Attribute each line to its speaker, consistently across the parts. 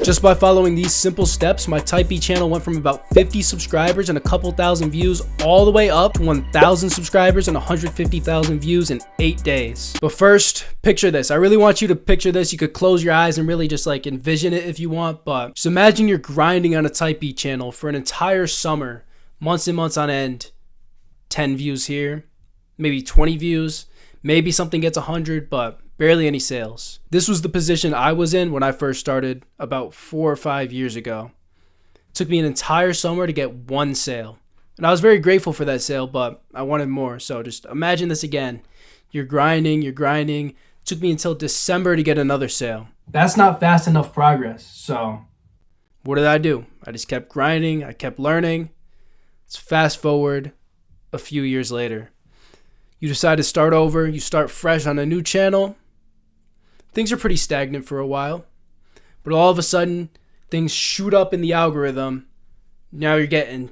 Speaker 1: Just by following these simple steps, my Type Beat channel went from about 50 subscribers and a couple thousand views all the way up to 1,000 subscribers and 150,000 views in 8 days. But first, picture this. I really want you to picture this. You could close your eyes and really just like envision it if you want, but just imagine you're grinding on a Type Beat channel for an entire summer, months and months on end. 10 views here, maybe 20 views, maybe something gets 100, but barely any sales. This was the position I was in when I first started about 4 or 5 years ago. It took me an entire summer to get one sale. And I was very grateful for that sale, but I wanted more. So just imagine this again. You're grinding. It took me until December to get another sale. That's not fast enough progress. So what did I do? I just kept grinding. I kept learning. Let's fast forward a few years later. You decide to start over. You start fresh on a new channel. Things are pretty stagnant for a while, but all of a sudden, things shoot up in the algorithm. Now you're getting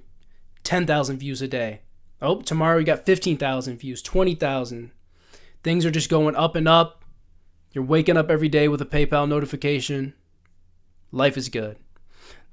Speaker 1: 10,000 views a day. Oh, tomorrow you got 15,000 views, 20,000. Things are just going up and up. You're waking up every day with a PayPal notification. Life is good.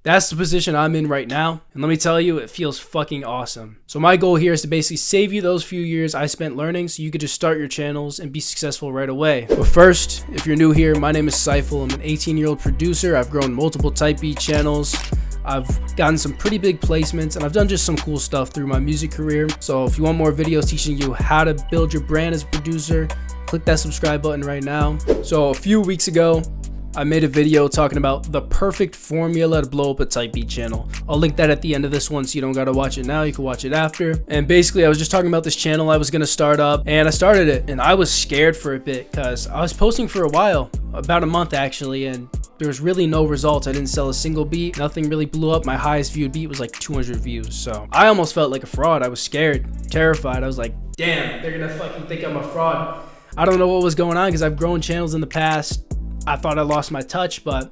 Speaker 1: That's the position I'm in right now, and let me tell you, it feels fucking awesome. So my goal here is to basically save you those few years I spent learning so you could just start your channels and be successful right away. But first, if you're new here, my name is Seifel. I'm an 18-year-old producer. I've grown multiple Type Beat channels. I've gotten some pretty big placements, and I've done just some cool stuff through my music career. So if you want more videos teaching you how to build your brand as a producer, click that subscribe button right now. So a few weeks ago, I made a video talking about the perfect formula to blow up a Type Beat channel. I'll link that at the end of this one so you don't gotta watch it now, you can watch it after. And basically I was just talking about this channel I was gonna start up, and I started it, and I was scared for a bit because I was posting for a while, about a month actually, and there was really no results. I didn't sell a single beat, nothing really blew up. My highest viewed beat was like 200 views. So I almost felt like a fraud. I was scared, terrified. I was like, damn, they're gonna fucking think I'm a fraud. I don't know what was going on because I've grown channels in the past. I thought I lost my touch, but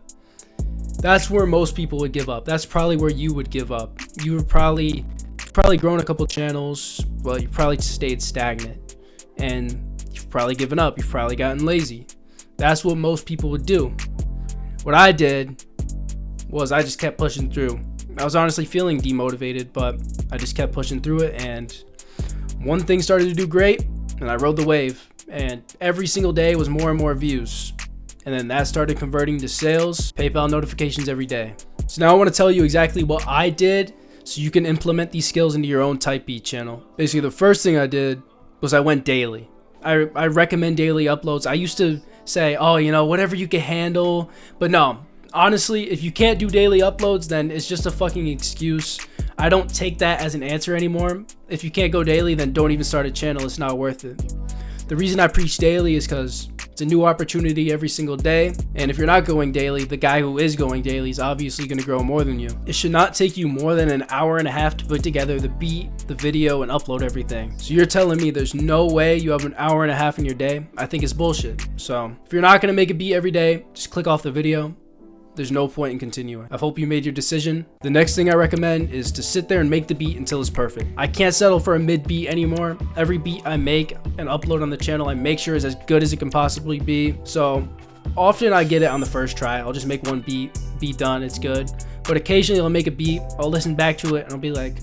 Speaker 1: that's where most people would give up. That's probably where you would give up. You've probably grown a couple channels. Well, you probably stayed stagnant, and you've probably given up. You've probably gotten lazy. That's what most people would do. What I did was I just kept pushing through. I was honestly feeling demotivated, but I just kept pushing through it, and one thing started to do great, and I rode the wave, and every single day was more and more views. And then that started converting to sales, PayPal notifications every day. So now I want to tell you exactly what I did so you can implement these skills into your own Type Beat channel. Basically, the first thing I did was I went daily. I recommend daily uploads. I used to say, oh, you know, whatever you can handle. But no, honestly, if you can't do daily uploads, then it's just a fucking excuse. I don't take that as an answer anymore. If you can't go daily, then don't even start a channel. It's not worth it. The reason I preach daily is because it's a new opportunity every single day, and if you're not going daily, the guy who is going daily is obviously going to grow more than you. It should not take you more than an hour and a half to put together the beat, the video, and upload everything. So you're telling me there's no way you have an hour and a half in your day? I think it's bullshit. So if you're not going to make a beat every day, just click off the video. There's no point in continuing. I hope you made your decision. The next thing I recommend is to sit there and make the beat until it's perfect. I can't settle for a mid beat anymore. Every beat I make and upload on the channel, I make sure is as good as it can possibly be. So often I get it on the first try. I'll just make one beat, be done, it's good. But occasionally I'll make a beat, I'll listen back to it, and I'll be like,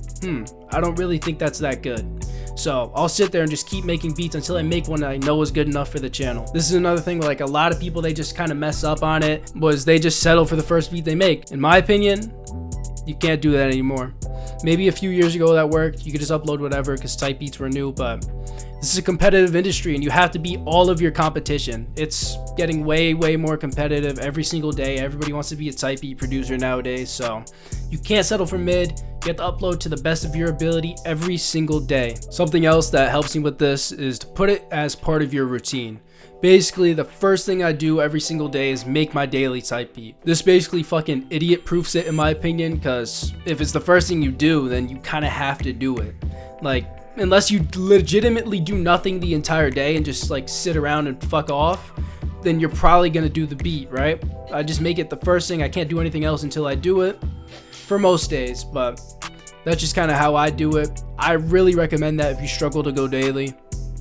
Speaker 1: I don't really think that's that good. So I'll sit there and just keep making beats until I make one that I know is good enough for the channel. This is another thing, like a lot of people, they just kind of mess up on it, was they just settle for the first beat they make. In my opinion, you can't do that anymore. Maybe a few years ago that worked. You could just upload whatever because Type Beats were new, but this is a competitive industry and you have to beat all of your competition. It's getting way more competitive every single day. Everybody wants to be a Type Beat producer nowadays, so you can't settle for mid. You have to upload to the best of your ability every single day. Something else that helps me with this is to put it as part of your routine. Basically, the first thing I do every single day is make my daily Type Beat. This basically fucking idiot proofs it in my opinion, because if it's the first thing you do, then you kind of have to do it. Like, unless you legitimately do nothing the entire day and just like sit around and fuck off, then you're probably gonna do the beat, right? I just make it the first thing. I can't do anything else until I do it for most days, but that's just kind of how I do it. I really recommend that if you struggle to go daily.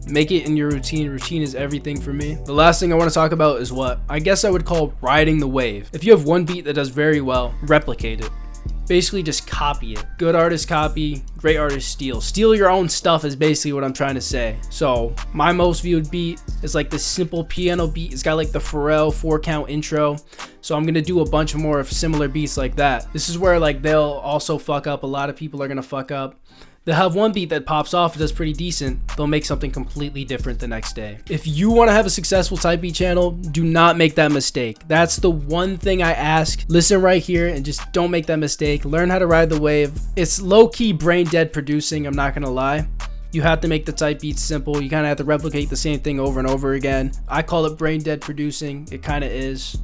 Speaker 1: Make it in your routine. Routine is everything for me. The last thing I want to talk about is what I guess I would call riding the wave. If you have one beat that does very well, replicate it. Basically just copy it. Good artists copy, great artists steal. Steal your own stuff is basically what I'm trying to say. So my most viewed beat is like this simple piano beat. It's got like the Pharrell 4-count intro. So I'm gonna do a bunch more of similar beats like that. This is where like they'll also fuck up. A lot of people are gonna fuck up. They'll have one beat that pops off, does pretty decent. They'll make something completely different the next day. If you want to have a successful type beat channel, do not make that mistake. That's the one thing I ask. Listen right here and just don't make that mistake. Learn how to ride the wave. It's low-key brain dead producing, I'm not gonna lie. You have to make the type beats simple. You kind of have to replicate the same thing over and over again. I call it brain dead producing. It kind of is.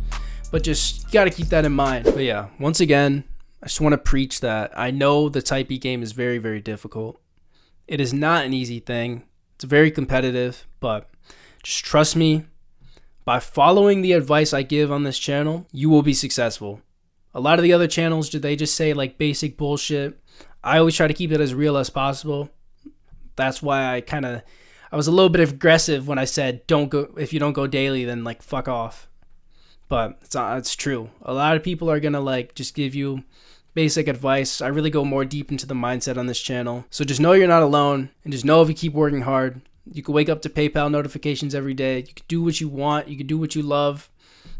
Speaker 1: But just, you gotta keep that in mind. But yeah, once again, I just want to preach that I know the type beat game is very, very difficult. It is not an easy thing. It's very competitive, but just trust me. By following the advice I give on this channel, you will be successful. A lot of the other channels, they just say like basic bullshit. I always try to keep it as real as possible. That's why I was a little bit aggressive when I said if you don't go daily, then like fuck off. But it's true. A lot of people are gonna like just give you basic advice. I really go more deep into the mindset on this channel. So just know you're not alone, and just know if you keep working hard, you can wake up to PayPal notifications every day. You can do what you want. You can do what you love.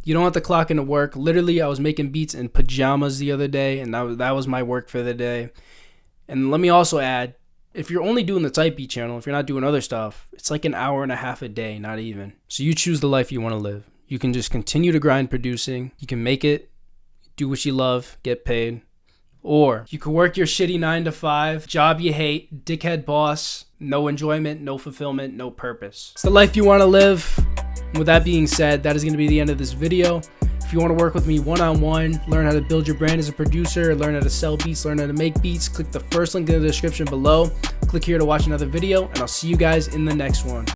Speaker 1: You don't have to clock into work. Literally, I was making beats in pajamas the other day, and that was my work for the day. And let me also add, if you're only doing the type beat channel, if you're not doing other stuff, it's like an hour and a half a day, not even. So you choose the life you want to live. You can just continue to grind producing. You can make it, do what you love, get paid. Or you could work your shitty 9-to-5 job you hate, dickhead boss, no enjoyment, no fulfillment, no purpose. It's the life you want to live. And with that being said, that is going to be the end of this video. If you want to work with me one-on-one, learn how to build your brand as a producer, learn how to sell beats, learn how to make beats, click the first link in the description below. Click here to watch another video, and I'll see you guys in the next one.